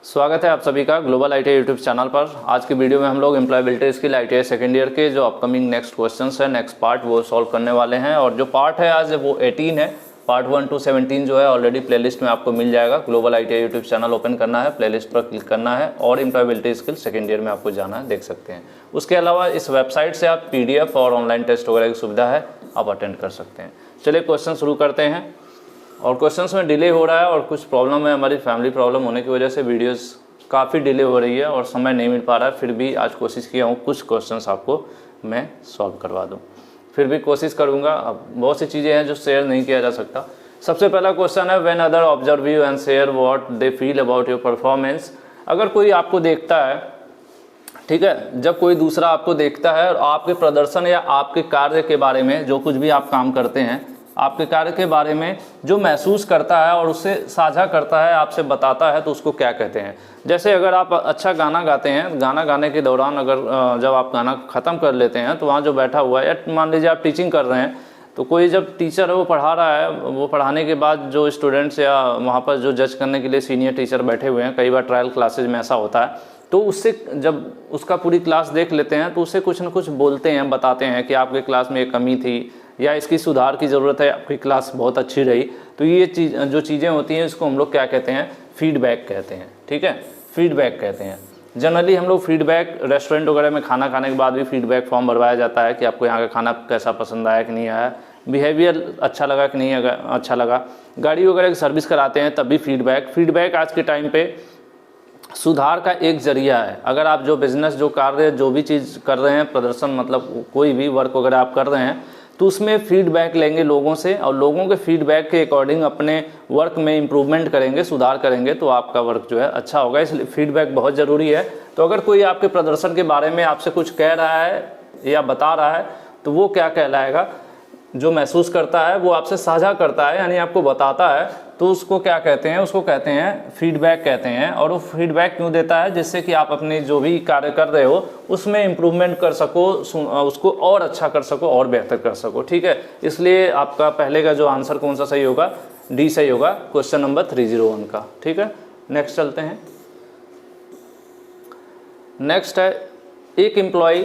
स्वागत है आप सभी का ग्लोबल आईटीआई यूट्यूब चैनल पर। आज की वीडियो में हम लोग employability skill ITI second year के जो अपकमिंग नेक्स्ट क्वेश्चंस है, नेक्स्ट पार्ट वो सॉल्व करने वाले हैं। और जो पार्ट है आज वो 18 है। पार्ट 1 to 17 जो है ऑलरेडी प्लेलिस्ट में आपको मिल जाएगा। Global ITI YouTube channel open करना है, प्लेलिस्ट पर क्लिक करना है और एम्प्लॉयबिलिटी स्किल सेकेंड ईयर में आपको जाना है, देख सकते हैं। उसके अलावा इस वेबसाइट से आप PDF और ऑनलाइन टेस्ट वगैरह की सुविधा है, आप अटेंड कर सकते हैं। चलिए क्वेश्चन शुरू करते हैं। और क्वेश्चंस में डिले हो रहा है और कुछ प्रॉब्लम है, हमारी फैमिली प्रॉब्लम होने की वजह से वीडियोस काफ़ी डिले हो रही है और समय नहीं मिल पा रहा है। फिर भी आज कोशिश किया हूँ कुछ क्वेश्चंस आपको मैं सॉल्व करवा दूँ, फिर भी कोशिश करूँगा। अब बहुत सी चीज़ें हैं जो शेयर नहीं किया जा सकता। सबसे पहला क्वेश्चन है, when other observe you and share what they feel about your performance. अगर कोई आपको देखता है, ठीक है, जब कोई दूसरा आपको देखता है और आपके प्रदर्शन या आपके कार्य के बारे में, जो कुछ भी आप काम करते हैं, आपके कार्य के बारे में जो महसूस करता है और उससे साझा करता है, आपसे बताता है, तो उसको क्या कहते हैं। जैसे अगर आप अच्छा गाना गाते हैं, गाना गाने के दौरान अगर जब आप गाना ख़त्म कर लेते हैं तो वहाँ जो बैठा हुआ है, या मान लीजिए आप टीचिंग कर रहे हैं, तो कोई जब टीचर है वो पढ़ा रहा है, वो पढ़ाने के बाद जो स्टूडेंट्स या वहाँ पर जो जज करने के लिए सीनियर टीचर बैठे हुए हैं, कई बार ट्रायल क्लासेज में ऐसा होता है, तो उससे जब उसका पूरी क्लास देख लेते हैं तो उससे कुछ न कुछ बोलते हैं, बताते हैं कि आपके क्लास में ये कमी थी या इसकी सुधार की ज़रूरत है, आपकी क्लास बहुत अच्छी रही। तो ये जो चीज़ें होती हैं इसको हम लोग क्या कहते हैं, फीडबैक कहते हैं। ठीक है, फीडबैक कहते हैं। जनरली हम लोग फीडबैक रेस्टोरेंट वगैरह में खाना खाने के बाद भी फीडबैक फॉर्म भरवाया जाता है कि आपको यहाँ का खाना कैसा पसंद आया कि नहीं आया, बिहेवियर अच्छा लगा कि नहीं अच्छा लगा। गाड़ी वगैरह की सर्विस कराते हैं तब भी फीडबैक आज के टाइम पे सुधार का एक जरिया है। अगर आप जो बिज़नेस, जो कार्य, जो भी चीज़ कर रहे हैं, प्रदर्शन मतलब कोई भी वर्क वगैरह आप कर रहे हैं, तो उसमें फीडबैक लेंगे लोगों से और लोगों के फीडबैक के अकॉर्डिंग अपने वर्क में इम्प्रूवमेंट करेंगे, सुधार करेंगे, तो आपका वर्क जो है अच्छा होगा। इसलिए फीडबैक बहुत ज़रूरी है। तो अगर कोई आपके प्रदर्शन के बारे में आपसे कुछ कह रहा है या बता रहा है तो वो क्या कहलाएगा, जो महसूस करता है वो आपसे साझा करता है, यानी आपको बताता है, तो उसको क्या कहते हैं, उसको कहते हैं फीडबैक कहते हैं। और वो फीडबैक क्यों देता है, जिससे कि आप अपने जो भी कार्य कर रहे हो उसमें इम्प्रूवमेंट कर सको, उसको और अच्छा कर सको और बेहतर कर सको। ठीक है, इसलिए आपका पहले का जो आंसर कौन सा सही होगा, डी सही होगा, क्वेश्चन नंबर 301 का। ठीक है, नेक्स्ट चलते हैं। नेक्स्ट है, एक एम्प्लॉय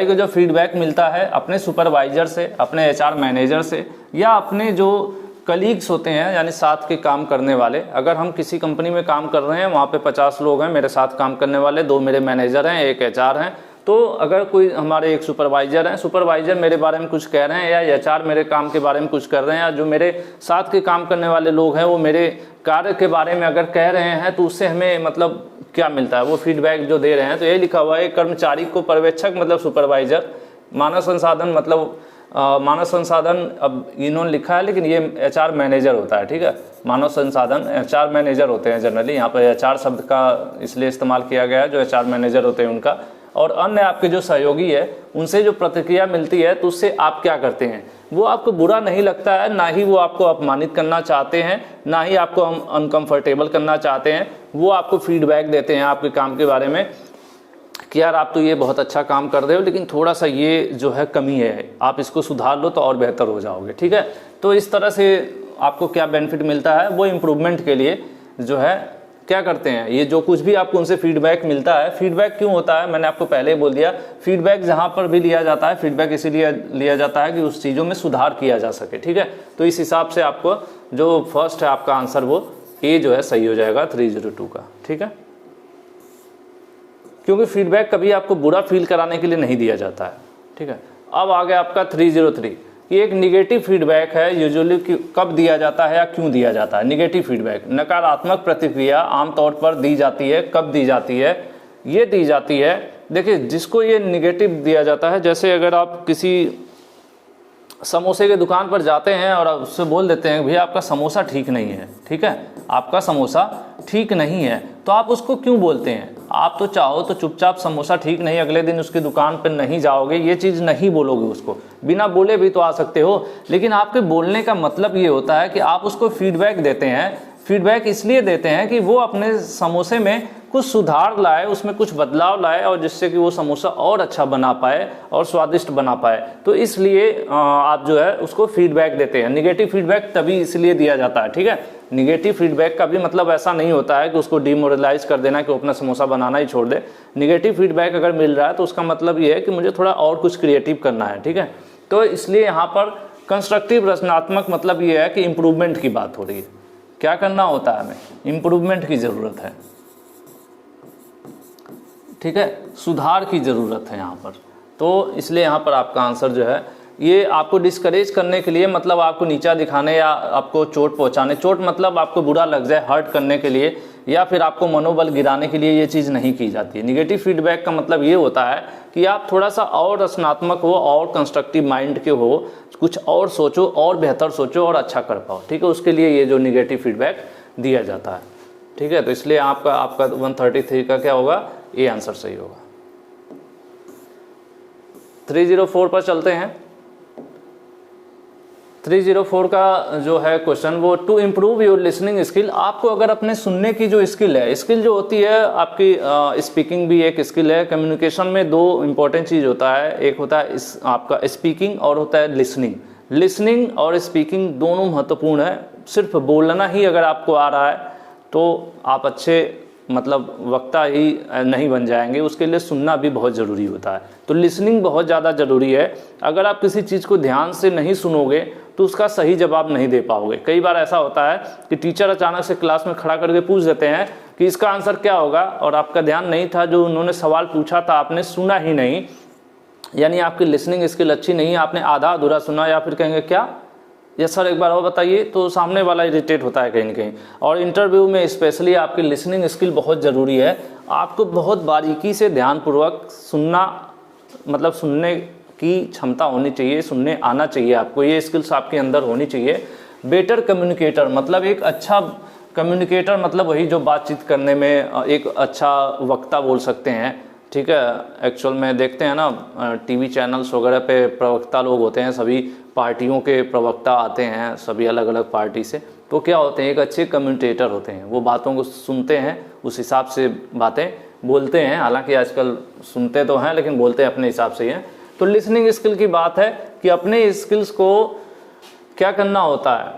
को जो फीडबैक मिलता है अपने सुपरवाइजर से, अपने HR मैनेजर से, या अपने जो कलीग्स होते हैं यानी साथ के काम करने वाले। अगर हम किसी कंपनी में काम कर रहे हैं, वहाँ पे 50 लोग हैं मेरे साथ काम करने वाले, 2 मेरे मैनेजर हैं, 1 HR हैं, तो अगर कोई हमारे एक सुपरवाइजर हैं, सुपरवाइजर मेरे बारे में कुछ कह रहे हैं या HR मेरे काम के बारे में कुछ कर रहे हैं, या जो मेरे साथ के काम करने वाले लोग हैं वो मेरे कार्य के बारे में अगर कह रहे हैं, तो उससे हमें मतलब क्या मिलता है, वो फीडबैक जो दे रहे हैं। तो ये लिखा हुआ है, कर्मचारी को पर्यवेक्षक मतलब सुपरवाइजर, मानव संसाधन मतलब मानव संसाधन, अब इन्होंने लिखा है लेकिन ये HR मैनेजर होता है। ठीक है, मानव संसाधन HR मैनेजर होते हैं जनरली, यहाँ पर HR शब्द का इसलिए इस्तेमाल किया गया है, जो HR मैनेजर होते हैं उनका। और अन्य आपके जो सहयोगी है उनसे जो प्रतिक्रिया मिलती है, तो उससे आप क्या करते हैं, वो आपको बुरा नहीं लगता है, ना ही वो आपको अपमानित करना चाहते हैं, ना ही आपको अनकंफर्टेबल करना चाहते हैं। वो आपको फीडबैक देते हैं आपके काम के बारे में कि यार आप तो ये बहुत अच्छा काम कर रहे हो, लेकिन थोड़ा सा ये जो है कमी है, आप इसको सुधार लो तो और बेहतर हो जाओगे। ठीक है, तो इस तरह से आपको क्या बेनिफिट मिलता है, वो इम्प्रूवमेंट के लिए जो है क्या करते हैं, ये जो कुछ भी आपको उनसे फीडबैक मिलता है। फीडबैक क्यों होता है, मैंने आपको पहले ही बोल दिया। फीडबैक जहाँ पर भी लिया जाता है, फीडबैक इसीलिए लिया जाता है कि उस चीज़ों में सुधार किया जा सके। ठीक है, तो इस हिसाब से आपको जो फर्स्ट है आपका आंसर वो ए जो है सही हो जाएगा 302 का। ठीक है, क्योंकि फीडबैक कभी आपको बुरा फील कराने के लिए नहीं दिया जाता है। ठीक है, अब आ गया आपका 303 कि एक निगेटिव फीडबैक है, यूजुअली कब दिया जाता है या क्यों दिया जाता है। निगेटिव फीडबैक, नकारात्मक प्रतिक्रिया आमतौर पर दी जाती है, कब दी जाती है, ये दी जाती है। देखिए, जिसको ये निगेटिव दिया जाता है, जैसे अगर आप किसी समोसे के दुकान पर जाते हैं और उससे बोल देते हैं भैया आपका समोसा ठीक नहीं है, ठीक है, आपका समोसा ठीक नहीं है, तो आप उसको क्यों बोलते हैं, आप तो चाहो तो चुपचाप समोसा ठीक नहीं, अगले दिन उसकी दुकान पर नहीं जाओगे, ये चीज़ नहीं बोलोगे उसको, बिना बोले भी तो आ सकते हो। लेकिन आपके बोलने का मतलब ये होता है कि आप उसको फीडबैक देते हैं। फीडबैक इसलिए देते हैं कि वो अपने समोसे में कुछ सुधार लाए, उसमें कुछ बदलाव लाए और जिससे कि वो समोसा और अच्छा बना पाए और स्वादिष्ट बना पाए। तो इसलिए आप जो है उसको फीडबैक देते हैं। निगेटिव फीडबैक तभी इसलिए दिया जाता है, ठीक है। निगेटिव फीडबैक का भी मतलब ऐसा नहीं होता है कि उसको डिमोरलाइज कर देना कि वो अपना समोसा बनाना ही छोड़ दे। निगेटिव फीडबैक अगर मिल रहा है तो उसका मतलब ये है कि मुझे थोड़ा और कुछ क्रिएटिव करना है, ठीक है। तो इसलिए यहाँ पर कंस्ट्रक्टिव रचनात्मक मतलब ये है कि इम्प्रूवमेंट की बात हो रही है। क्या करना होता है, हमें इम्प्रूवमेंट की ज़रूरत है, ठीक है, सुधार की ज़रूरत है यहाँ पर। तो इसलिए यहाँ पर आपका आंसर जो है ये आपको डिस्करेज करने के लिए, मतलब आपको नीचा दिखाने या आपको चोट पहुँचाने, चोट मतलब आपको बुरा लग जाए, हर्ट करने के लिए या फिर आपको मनोबल गिराने के लिए ये चीज़ नहीं की जाती है। निगेटिव फीडबैक का मतलब ये होता है कि आप थोड़ा सा और रचनात्मक हो और कंस्ट्रक्टिव माइंड के हो, कुछ और सोचो और बेहतर सोचो और अच्छा कर पाओ, ठीक है। उसके लिए ये जो निगेटिव फीडबैक दिया जाता है, ठीक है। तो इसलिए आपका 133 का क्या होगा, ये आंसर सही होगा। 304 पर चलते हैं। 304 का जो है क्वेश्चन, वो to improve your listening skill. आपको अगर अपने सुनने की जो स्किल है, स्किल जो होती है आपकी, स्पीकिंग भी एक स्किल है। कम्युनिकेशन में दो इंपॉर्टेंट चीज़ होता है, एक होता है आपका स्पीकिंग और होता है लिसनिंग। लिसनिंग और स्पीकिंग दोनों महत्वपूर्ण है। सिर्फ बोलना ही अगर आपको आ रहा है तो आप अच्छे मतलब वक्ता ही नहीं बन जाएंगे, उसके लिए सुनना भी बहुत ज़रूरी होता है। तो लिसनिंग बहुत ज़्यादा ज़रूरी है। अगर आप किसी चीज़ को ध्यान से नहीं सुनोगे तो उसका सही जवाब नहीं दे पाओगे। कई बार ऐसा होता है कि टीचर अचानक से क्लास में खड़ा करके पूछ देते हैं कि इसका आंसर क्या होगा, और आपका ध्यान नहीं था, जो उन्होंने सवाल पूछा था आपने सुना ही नहीं, यानी आपकी लिसनिंग स्किल अच्छी नहीं है, आपने आधा अधूरा सुना, या फिर कहेंगे क्या, यस सर एक बार और बताइए, तो सामने वाला इरिटेट होता है कहीं ना कहीं। और इंटरव्यू में स्पेशली आपकी लिसनिंग स्किल बहुत ज़रूरी है। आपको बहुत बारीकी से ध्यानपूर्वक सुनना, मतलब सुनने की क्षमता होनी चाहिए, सुनने आना चाहिए आपको, ये स्किल्स आपके अंदर होनी चाहिए। बेटर कम्युनिकेटर मतलब एक अच्छा कम्युनिकेटर मतलब वही जो बातचीत करने में एक अच्छा वक्ता बोल सकते हैं, ठीक है। एक्चुअल में देखते हैं ना टीवी चैनल्स वगैरह पे प्रवक्ता लोग होते हैं, सभी पार्टियों के प्रवक्ता आते हैं सभी अलग अलग पार्टी से, तो क्या होते हैं, एक अच्छे कम्युनिकेटर होते हैं। वो बातों को सुनते हैं, उस हिसाब से बातें बोलते हैं। हालांकि आजकल सुनते तो हैं लेकिन बोलते हैं अपने हिसाब से ही हैं। तो लिसनिंग स्किल की बात है कि अपने स्किल्स को क्या करना होता है,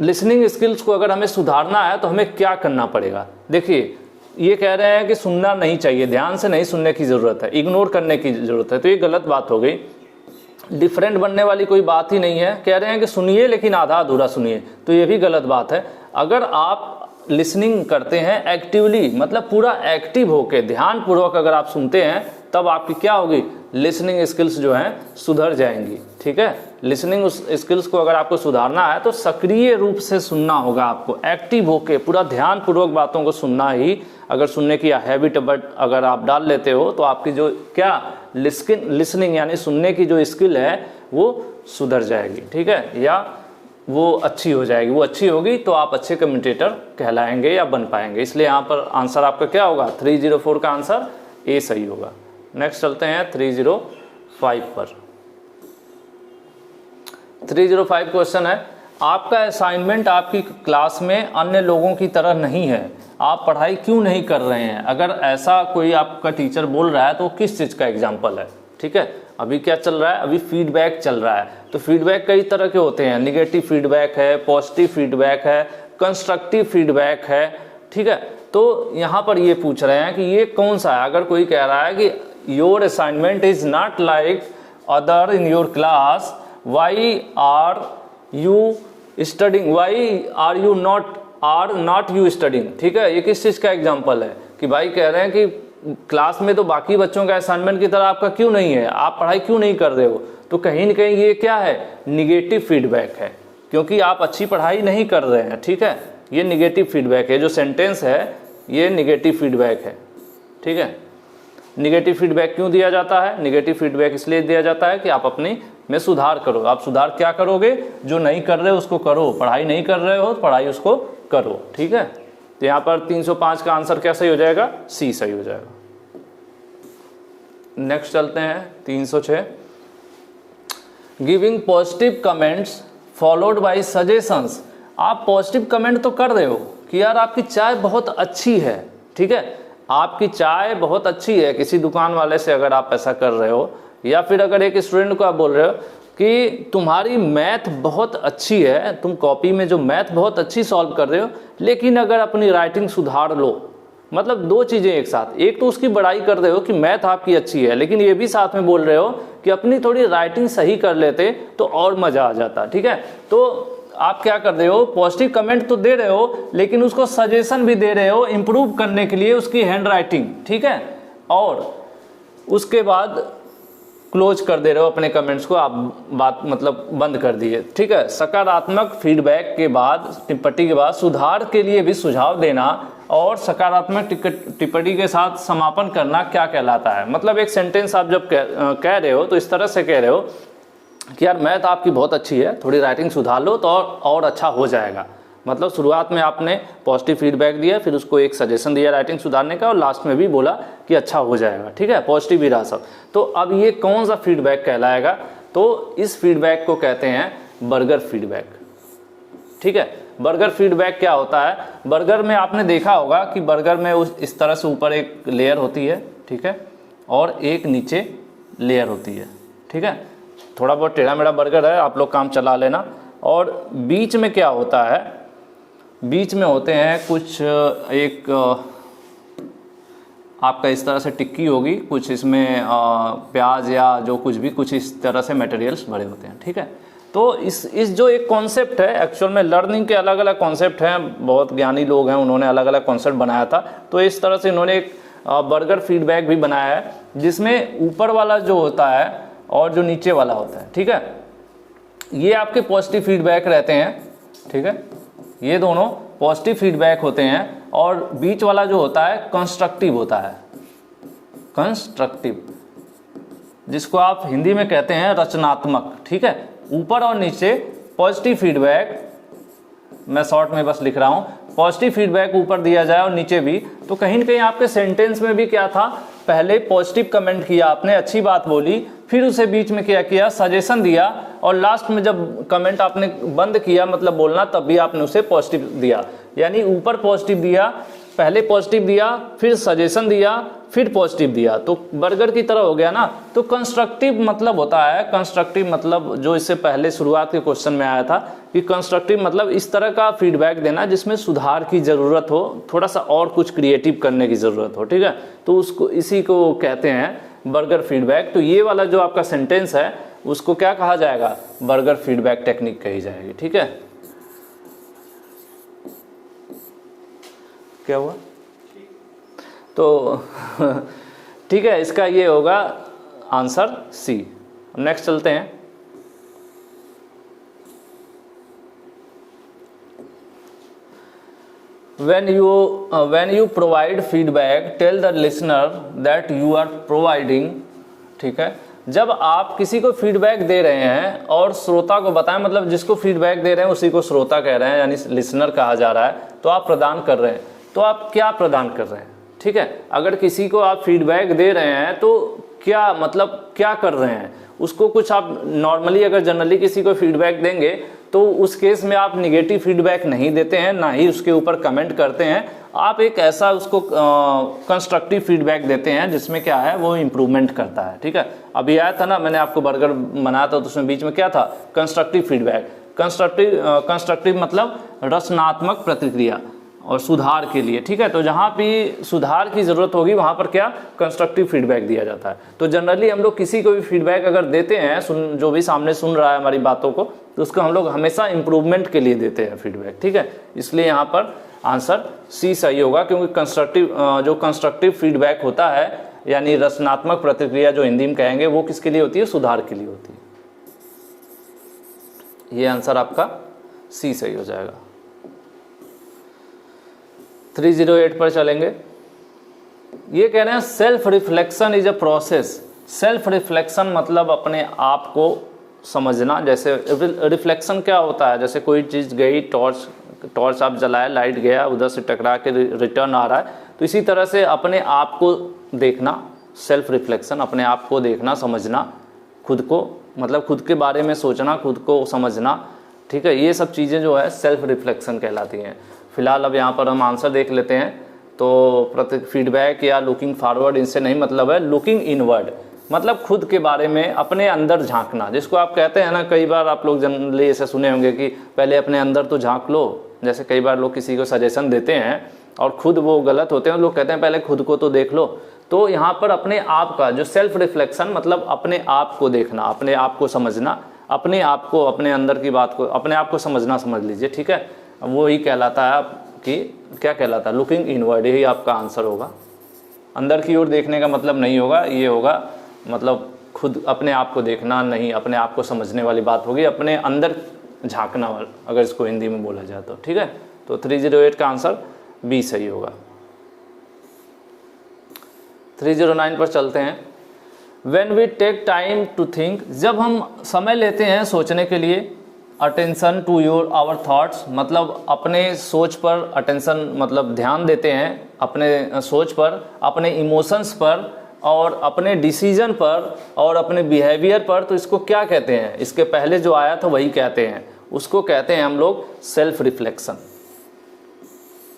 लिसनिंग स्किल्स को अगर हमें सुधारना है तो हमें क्या करना पड़ेगा। देखिए ये कह रहे हैं कि सुनना नहीं चाहिए, ध्यान से नहीं सुनने की ज़रूरत है, इग्नोर करने की ज़रूरत है, तो ये गलत बात हो गई। डिफरेंट बनने वाली कोई बात ही नहीं है। कह रहे हैं कि सुनिए लेकिन आधा अधूरा सुनिए, तो ये भी गलत बात है। अगर आप लिसनिंग करते हैं एक्टिवली, मतलब पूरा एक्टिव होकर ध्यानपूर्वक अगर आप सुनते हैं, तब आपकी क्या होगी, लिसनिंग स्किल्स जो हैं सुधर जाएंगी, ठीक है। लिसनिंग स्किल्स को अगर आपको सुधारना है तो सक्रिय रूप से सुनना होगा आपको, एक्टिव होके पूरा ध्यानपूर्वक बातों को सुनना ही। अगर सुनने की हैबिट अगर आप डाल लेते हो तो आपकी जो क्या लिसनिंग यानी सुनने की जो स्किल है वो सुधर जाएगी, ठीक है, या वो अच्छी हो जाएगी। वो अच्छी होगी तो आप अच्छे कम्युनिकेटर कहलाएंगे या बन पाएंगे। इसलिए यहाँ पर आंसर आपका क्या होगा, 304 का आंसर ए सही होगा। नेक्स्ट चलते हैं 305 पर। 305 क्वेश्चन है, आपका असाइनमेंट आपकी क्लास में अन्य लोगों की तरह नहीं है, आप पढ़ाई क्यों नहीं कर रहे हैं। अगर ऐसा कोई आपका टीचर बोल रहा है तो किस चीज़ का एग्जाम्पल है, ठीक है। अभी क्या चल रहा है, अभी फीडबैक चल रहा है। तो फीडबैक कई तरह के होते हैं, निगेटिव फीडबैक है, पॉजिटिव फीडबैक है, कंस्ट्रक्टिव फीडबैक है, ठीक है। तो यहाँ पर ये पूछ रहे हैं कि ये कौन सा है। अगर कोई कह रहा है कि your assignment is not like other in your class, why are you studying, why are not you studying, ठीक है। ये किस चीज़ का एग्जाम्पल है कि भाई कह रहे हैं कि क्लास में तो बाकी बच्चों का असाइनमेंट की तरह आपका क्यों नहीं है, आप पढ़ाई क्यों नहीं कर रहे हो। तो कहीं ना कहीं ये क्या है, निगेटिव फीडबैक है, क्योंकि आप अच्छी पढ़ाई नहीं कर रहे हैं, ठीक है। ये निगेटिव फीडबैक है, जो सेंटेंस है ये निगेटिव फीडबैक है, ठीक है। निगेटिव फीडबैक क्यों दिया जाता है, निगेटिव फीडबैक इसलिए दिया जाता है कि आप अपनी में सुधार करो। आप सुधार क्या करोगे, जो नहीं कर रहे हो उसको करो, पढ़ाई नहीं कर रहे हो पढ़ाई उसको करो, ठीक है। तो यहाँ पर 305 का आंसर क्या सही हो जाएगा, सी सही हो जाएगा। नेक्स्ट चलते हैं 306, giving positive comments followed by suggestions. आप पॉजिटिव कमेंट तो कर रहे हो कि यार आपकी चाय बहुत अच्छी है, ठीक है। आपकी चाय बहुत अच्छी है, किसी दुकान वाले से अगर आप ऐसा कर रहे हो, या फिर अगर एक स्टूडेंट को आप बोल रहे हो कि तुम्हारी मैथ बहुत अच्छी है, तुम कॉपी में जो मैथ बहुत अच्छी सॉल्व कर रहे हो, लेकिन अगर अपनी राइटिंग सुधार लो, मतलब दो चीज़ें एक साथ, एक तो उसकी बड़ाई कर रहे हो कि मैथ आपकी अच्छी है, लेकिन ये भी साथ में बोल रहे हो कि अपनी थोड़ी राइटिंग सही कर लेते तो और मज़ा आ जाता, ठीक है। तो आप क्या कर रहे हो, पॉजिटिव कमेंट तो दे रहे हो, लेकिन उसको सजेशन भी दे रहे हो इम्प्रूव करने के लिए उसकी हैंड राइटिंग, ठीक है। और उसके बाद क्लोज कर दे रहे हो अपने कमेंट्स को, आप बात मतलब बंद कर दिए, ठीक है। सकारात्मक फीडबैक के बाद, टिप्पणी के बाद सुधार के लिए भी सुझाव देना और सकारात्मक टिप्पणी के साथ समापन करना क्या कहलाता है। मतलब एक सेंटेंस आप जब कह रहे हो तो इस तरह से कह रहे हो कि यार मैथ आपकी बहुत अच्छी है, थोड़ी राइटिंग सुधार लो तो और अच्छा हो जाएगा। मतलब शुरुआत में आपने पॉजिटिव फीडबैक दिया, फिर उसको एक सजेशन दिया राइटिंग सुधारने का, और लास्ट में भी बोला कि अच्छा हो जाएगा, ठीक है, पॉजिटिव ही रहा सब। तो अब ये कौन सा फीडबैक कहलाएगा, तो इस फीडबैक को कहते हैं बर्गर फीडबैक, ठीक है। बर्गर फीडबैक क्या होता है, बर्गर में आपने देखा होगा कि बर्गर में इस तरह से ऊपर एक लेयर होती है, ठीक है, और एक नीचे लेयर होती है, ठीक है। थोड़ा बहुत टेढ़ा मेढ़ा बर्गर है, आप लोग काम चला लेना। और बीच में क्या होता है, बीच में होते हैं कुछ एक आपका इस तरह से टिक्की होगी, कुछ इसमें प्याज या जो कुछ भी कुछ इस तरह से मटेरियल्स भरे होते हैं, ठीक है। तो इस जो एक कॉन्सेप्ट है, एक्चुअल में लर्निंग के अलग अलग कॉन्सेप्ट हैं, बहुत ज्ञानी लोग हैं, उन्होंने अलग अलग कॉन्सेप्ट बनाया था। तो इस तरह से इन्होंने एक बर्गर फीडबैक भी बनाया है, जिसमें ऊपर वाला जो होता है और जो नीचे वाला होता है, ठीक है, ये आपके पॉजिटिव फीडबैक रहते हैं, ठीक है, ये दोनों पॉजिटिव फीडबैक होते हैं। और बीच वाला जो होता है कंस्ट्रक्टिव होता है, कंस्ट्रक्टिव, जिसको आप हिंदी में कहते हैं रचनात्मक, ठीक है। ऊपर और नीचे पॉजिटिव फीडबैक, मैं शॉर्ट में बस लिख रहा हूं, पॉजिटिव फीडबैक ऊपर दिया जाए और नीचे भी, तो कहीं ना कहीं आपके सेंटेंस में भी क्या था, पहले पॉजिटिव कमेंट किया आपने, अच्छी बात बोली, फिर उसे बीच में क्या किया, सजेशन दिया, और लास्ट में जब कमेंट आपने बंद किया मतलब बोलना, तब भी आपने उसे पॉजिटिव दिया। यानी ऊपर पॉजिटिव दिया, पहले पॉजिटिव दिया, फिर सजेशन दिया, फिर पॉजिटिव दिया, तो बर्गर की तरह हो गया ना। तो कंस्ट्रक्टिव मतलब होता है, कंस्ट्रक्टिव मतलब जो इससे पहले शुरुआत के क्वेश्चन में आया था कि कंस्ट्रक्टिव मतलब इस तरह का फीडबैक देना जिसमें सुधार की ज़रूरत हो, थोड़ा सा और कुछ क्रिएटिव करने की ज़रूरत हो, ठीक है। तो उसको इसी को कहते हैं बर्गर फीडबैक। तो ये वाला जो आपका सेंटेंस है उसको क्या कहा जाएगा, बर्गर फीडबैक टेक्निक कही जाएगी, ठीक है। क्या हुआ, तो ठीक है, इसका ये होगा आंसर सी। नेक्स्ट चलते हैं। when you provide feedback, tell the listener that you are providing, ठीक है। जब आप किसी को फीडबैक दे रहे हैं और श्रोता को बताएं, मतलब जिसको फीडबैक दे रहे हैं उसी को श्रोता कह रहे हैं, यानी लिसनर कहा जा रहा है, तो आप प्रदान कर रहे हैं, तो आप क्या प्रदान कर रहे हैं, ठीक है। अगर किसी को आप फीडबैक दे रहे हैं तो क्या मतलब क्या कर रहे हैं, उसको कुछ आप नॉर्मली अगर जनरली किसी को फीडबैक देंगे तो उस केस में आप निगेटिव फीडबैक नहीं देते हैं, ना ही उसके ऊपर कमेंट करते हैं, आप एक ऐसा उसको कंस्ट्रक्टिव फीडबैक देते हैं जिसमें क्या है, वो इम्प्रूवमेंट करता है, ठीक है। अभी आया था ना, मैंने आपको बर्गर बनाया था तो उसमें बीच में क्या था, कंस्ट्रक्टिव फीडबैक। कंस्ट्रक्टिव मतलब रचनात्मक प्रतिक्रिया और सुधार के लिए, ठीक है। तो जहाँ भी सुधार की ज़रूरत होगी वहाँ पर क्या, कंस्ट्रक्टिव फीडबैक दिया जाता है। तो जनरली हम लोग किसी को भी फीडबैक अगर देते हैं, जो भी सामने सुन रहा है हमारी बातों को, तो उसको हम लोग हमेशा इम्प्रूवमेंट के लिए देते हैं फीडबैक, ठीक है। इसलिए यहाँ पर आंसर सी सही होगा, क्योंकि कंस्ट्रक्टिव फीडबैक होता है, यानी रचनात्मक प्रतिक्रिया जो हिंदी में कहेंगे, वो किसके लिए होती है, सुधार के लिए होती है। ये आंसर आपका सी सही हो जाएगा। 308 पर चलेंगे। ये कह रहे हैं self reflection is a process. Self reflection मतलब अपने आप को समझना। जैसे रिफ्लेक्शन क्या होता है, जैसे कोई चीज़ गई, टॉर्च आप जलाए, लाइट गया, उधर से टकरा के रिटर्न आ रहा है, तो इसी तरह से अपने आप को देखना, सेल्फ रिफ्लेक्शन, अपने आप को देखना, समझना, खुद को मतलब खुद के बारे में सोचना, खुद को समझना, ठीक है। ये सब चीज़ें जो है सेल्फ रिफ्लेक्शन कहलाती हैं। फिलहाल अब यहाँ पर हम आंसर देख लेते हैं। तो फीडबैक या लुकिंग फॉरवर्ड इनसे नहीं मतलब है, लुकिंग इनवर्ड मतलब खुद के बारे में अपने अंदर झांकना, जिसको आप कहते हैं ना, कई बार आप लोग जनरली ऐसे सुने होंगे कि पहले अपने अंदर तो झांक लो। जैसे कई बार लोग किसी को सजेशन देते हैं और खुद वो गलत होते हैं, लोग कहते हैं पहले खुद को तो देख लो। तो यहाँ पर अपने आप का जो सेल्फ रिफ्लेक्शन मतलब अपने आप को देखना, अपने आप को समझना, अपने आप को, अपने अंदर की बात को, अपने आप को समझना, समझ लीजिए, ठीक है। वो ही कहलाता है कि क्या कहलाता है, लुकिंग इनवर्ड, यही आपका आंसर होगा। अंदर की ओर देखने का मतलब नहीं होगा, ये होगा मतलब खुद अपने आप को देखना, नहीं अपने आप को समझने वाली बात होगी, अपने अंदर झांकना वाला, अगर इसको हिंदी में बोला जाए तो, ठीक है। तो 308 का आंसर बी सही होगा। 309 पर चलते हैं। When we take time to think, जब हम समय लेते हैं सोचने के लिए, अटेंशन टू आवर थॉट्स मतलब अपने सोच पर अटेंशन मतलब ध्यान देते हैं, अपने सोच पर, अपने इमोशंस पर और अपने डिसीजन पर और अपने बिहेवियर पर, तो इसको क्या कहते हैं, इसके पहले जो आया था वही कहते हैं, उसको कहते हैं हम लोग सेल्फ रिफ्लेक्शन,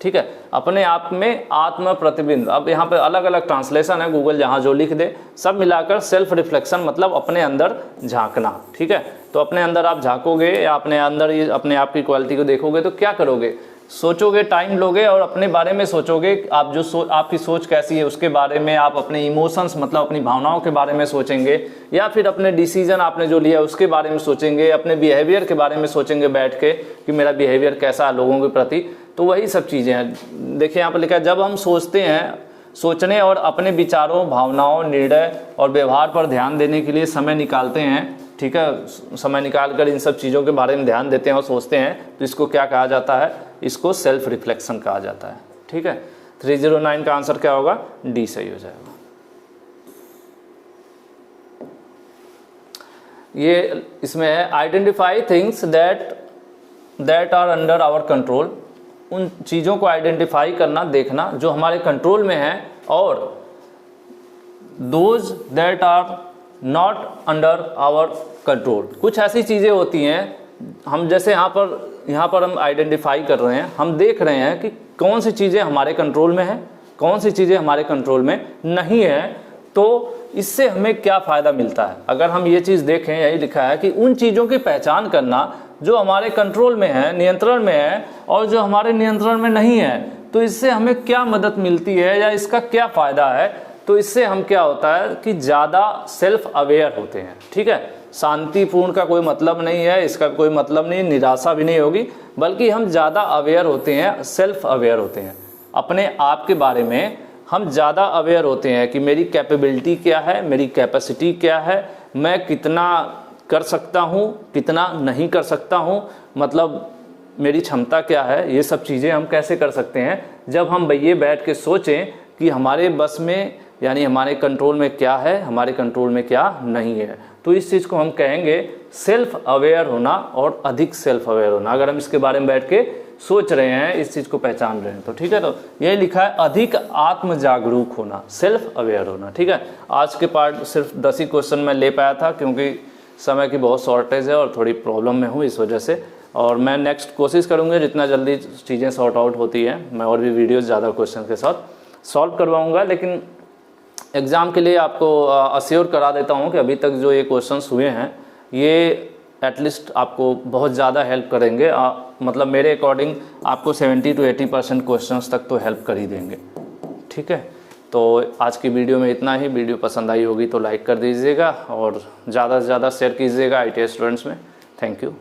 ठीक है। अपने आप में आत्म प्रतिबिंब। अब यहाँ पे अलग अलग ट्रांसलेशन है, गूगल जहाँ जो लिख दे, सब मिलाकर सेल्फ रिफ्लेक्शन मतलब अपने अंदर झांकना, ठीक है। तो अपने अंदर आप झांकोगे या अपने अंदर ये अपने आप की क्वालिटी को देखोगे तो क्या करोगे, सोचोगे, टाइम लोगे और अपने बारे में सोचोगे, आप जो आपकी सोच कैसी है उसके बारे में, आप अपने इमोशंस मतलब अपनी भावनाओं के बारे में सोचेंगे, या फिर अपने डिसीजन आपने जो लिया उसके बारे में सोचेंगे, अपने बिहेवियर के बारे में सोचेंगे बैठ के कि मेरा बिहेवियर कैसा है लोगों के प्रति। तो वही सब चीज़ें हैं। देखिए यहाँ पर लिखा है, जब हम सोचते हैं, सोचने और अपने विचारों, भावनाओं, निर्णय और व्यवहार पर ध्यान देने के लिए समय निकालते हैं, ठीक है, समय निकाल कर इन सब चीज़ों के बारे में ध्यान देते हैं और सोचते हैं, तो इसको क्या कहा जाता है, इसको सेल्फ रिफ्लेक्शन कहा जाता है, ठीक है। 309 का आंसर क्या होगा, डी सही हो जाएगा। ये इसमें है, identify things that are under our control, उन चीज़ों को आइडेंटिफाई करना, देखना जो हमारे कंट्रोल में है, और those that are not under our control, कुछ ऐसी चीज़ें होती हैं हम जैसे यहाँ पर हम आइडेंटिफाई कर रहे हैं, हम देख रहे हैं कि कौन सी चीज़ें हमारे कंट्रोल में है, कौन सी चीज़ें हमारे कंट्रोल में नहीं है, तो इससे हमें क्या फ़ायदा मिलता है। अगर हम ये चीज़ देखें, यही लिखा है कि उन चीज़ों की पहचान करना जो हमारे कंट्रोल में है, नियंत्रण में है, और जो हमारे नियंत्रण में नहीं है, तो इससे हमें क्या मदद मिलती है या इसका क्या फ़ायदा है। तो इससे हम क्या होता है कि ज़्यादा सेल्फ अवेयर होते हैं, ठीक है। शांतिपूर्ण का कोई मतलब नहीं है, इसका कोई मतलब नहीं, निराशा भी नहीं होगी, बल्कि हम ज़्यादा अवेयर होते हैं, सेल्फ अवेयर होते हैं, अपने आप के बारे में हम ज़्यादा अवेयर होते हैं कि मेरी कैपेबिलिटी क्या है, मेरी कैपेसिटी क्या है, मैं कितना कर सकता हूँ, कितना नहीं कर सकता हूँ, मतलब मेरी क्षमता क्या है। ये सब चीज़ें हम कैसे कर सकते हैं, जब हम ये बैठ के सोचें कि हमारे बस में यानी हमारे कंट्रोल में क्या है, हमारे कंट्रोल में क्या नहीं है। तो इस चीज़ को हम कहेंगे सेल्फ अवेयर होना और अधिक सेल्फ अवेयर होना। अगर हम इसके बारे में बैठ के सोच रहे हैं, इस चीज़ को पहचान रहे हैं, तो ठीक है। तो यही लिखा है, अधिक आत्म जागरूक होना, सेल्फ अवेयर होना, ठीक है। आज के पार्ट सिर्फ 10 ही क्वेश्चन मैं ले पाया था, क्योंकि समय की बहुत शॉर्टेज है और थोड़ी प्रॉब्लम में हूँ इस वजह से। और मैं नेक्स्ट कोशिश करूँगी जितना जल्दी चीज़ें सॉर्ट आउट होती हैं, मैं और भी वीडियोज़ ज़्यादा क्वेश्चन के साथ सॉल्व करवाऊँगा। लेकिन एग्ज़ाम के लिए आपको अश्योर करा देता हूँ कि अभी तक जो ये क्वेश्चंस हुए हैं, ये एटलीस्ट आपको बहुत ज़्यादा हेल्प करेंगे। मतलब मेरे अकॉर्डिंग आपको 70 to 80% क्वेश्चंस तक तो हेल्प कर ही देंगे, ठीक है। तो आज की वीडियो में इतना ही। वीडियो पसंद आई होगी तो लाइक कर दीजिएगा और ज़्यादा से ज़्यादा शेयर कीजिएगा ITI स्टूडेंट्स में। Thank you.